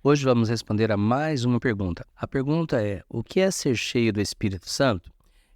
Hoje vamos responder a mais uma pergunta. A pergunta é: o que é ser cheio do Espírito Santo?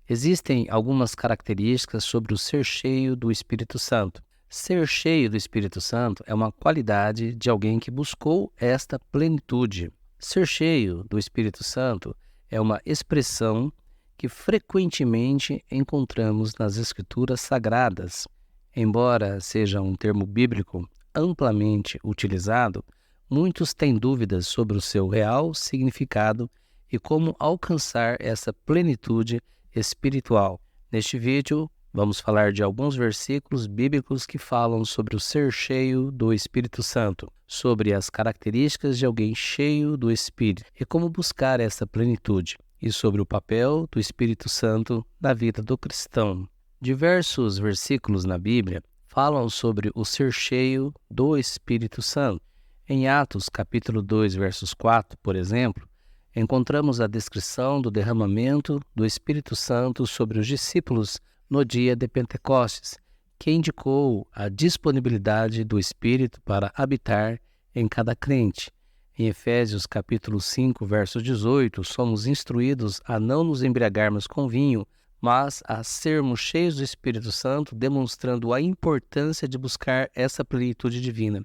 Existem algumas características sobre o ser cheio do Espírito Santo. Ser cheio do Espírito Santo é uma qualidade de alguém que buscou esta plenitude. Ser cheio do Espírito Santo é uma expressão que frequentemente encontramos nas Escrituras Sagradas. Embora seja um termo bíblico amplamente utilizado, muitos têm dúvidas sobre o seu real significado e como alcançar essa plenitude espiritual. Neste vídeo, vamos falar de alguns versículos bíblicos que falam sobre o ser cheio do Espírito Santo, sobre as características de alguém cheio do Espírito e como buscar essa plenitude, e sobre o papel do Espírito Santo na vida do cristão. Diversos versículos na Bíblia falam sobre o ser cheio do Espírito Santo. Em Atos, capítulo 2, versos 4, por exemplo, encontramos a descrição do derramamento do Espírito Santo sobre os discípulos no dia de Pentecostes, que indicou a disponibilidade do Espírito para habitar em cada crente. Em Efésios, capítulo 5, verso 18, somos instruídos a não nos embriagarmos com vinho, mas a sermos cheios do Espírito Santo, demonstrando a importância de buscar essa plenitude divina.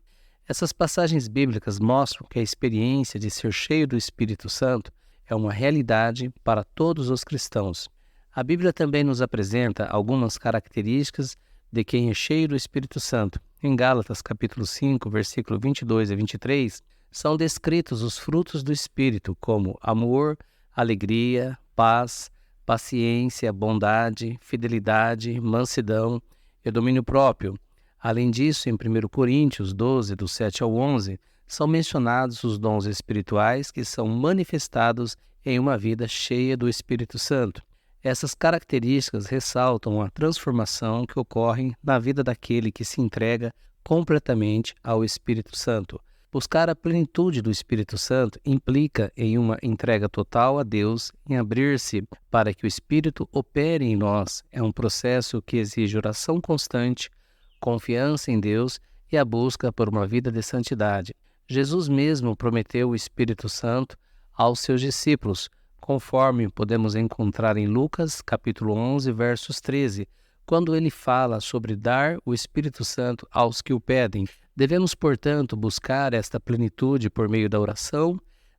Essas passagens bíblicas mostram que a experiência de ser cheio do Espírito Santo é uma realidade para todos os cristãos. A Bíblia também nos apresenta algumas características de quem é cheio do Espírito Santo. Em Gálatas, capítulo 5, versículo 22 a 23, são descritos os frutos do Espírito, como amor, alegria, paz, paciência, bondade, fidelidade, mansidão e domínio próprio. Além disso, em 1 Coríntios 12, do 7 ao 11, são mencionados os dons espirituais que são manifestados em uma vida cheia do Espírito Santo. Essas características ressaltam a transformação que ocorre na vida daquele que se entrega completamente ao Espírito Santo. Buscar a plenitude do Espírito Santo implica em uma entrega total a Deus, em abrir-se para que o Espírito opere em nós. É um processo que exige oração constante, confiança em Deus e a busca por uma vida de santidade. Jesus mesmo prometeu o Espírito Santo aos seus discípulos, conforme podemos encontrar em Lucas, capítulo 11, versos 13, quando ele fala sobre dar o Espírito Santo aos que o pedem. Devemos, portanto, buscar esta plenitude por meio da oração,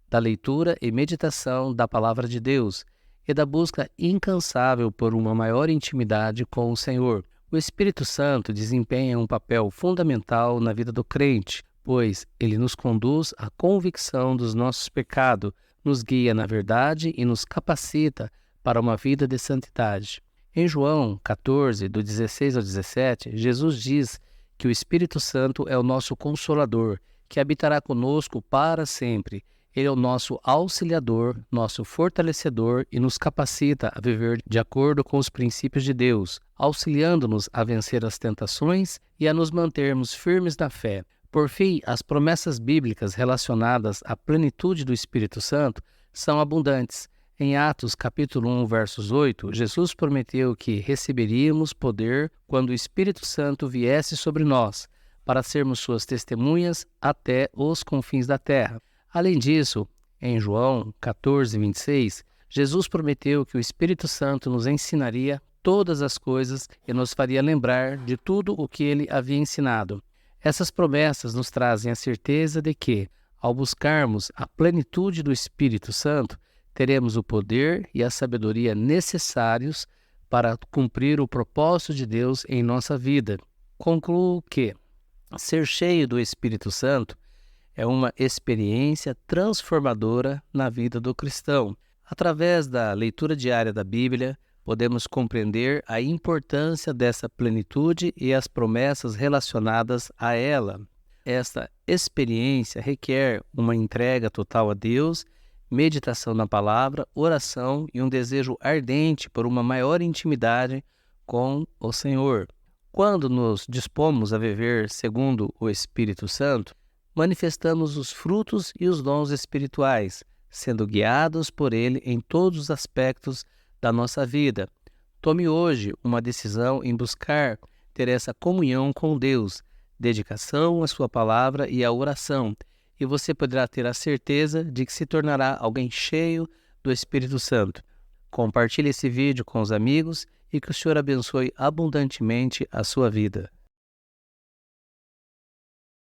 da leitura e meditação da Palavra de Deus e da busca incansável por uma maior intimidade com o Senhor. O Espírito Santo desempenha um papel fundamental na vida do crente, pois ele nos conduz à convicção dos nossos pecados, nos guia na verdade e nos capacita para uma vida de santidade. Em João 14, do 16 ao 17, Jesus diz que o Espírito Santo é o nosso Consolador, que habitará conosco para sempre. Ele é o nosso auxiliador, nosso fortalecedor e nos capacita a viver de acordo com os princípios de Deus, auxiliando-nos a vencer as tentações e a nos mantermos firmes na fé. Por fim, as promessas bíblicas relacionadas à plenitude do Espírito Santo são abundantes. Em Atos, capítulo 1, versos 8, Jesus prometeu que receberíamos poder quando o Espírito Santo viesse sobre nós, para sermos suas testemunhas até os confins da terra. Além disso, em João 14, 26, Jesus prometeu que o Espírito Santo nos ensinaria todas as coisas e nos faria lembrar de tudo o que ele havia ensinado. Essas promessas nos trazem a certeza de que, ao buscarmos a plenitude do Espírito Santo, teremos o poder e a sabedoria necessários para cumprir o propósito de Deus em nossa vida. Concluo que ser cheio do Espírito Santo é uma experiência transformadora na vida do cristão. Através da leitura diária da Bíblia, podemos compreender a importância dessa plenitude e as promessas relacionadas a ela. Esta experiência requer uma entrega total a Deus, meditação na palavra, oração e um desejo ardente por uma maior intimidade com o Senhor. Quando nos dispomos a viver segundo o Espírito Santo, manifestamos os frutos e os dons espirituais, sendo guiados por Ele em todos os aspectos da nossa vida. Tome hoje uma decisão em buscar ter essa comunhão com Deus, dedicação à sua palavra e à oração, e você poderá ter a certeza de que se tornará alguém cheio do Espírito Santo. Compartilhe esse vídeo com os amigos e que o Senhor abençoe abundantemente a sua vida.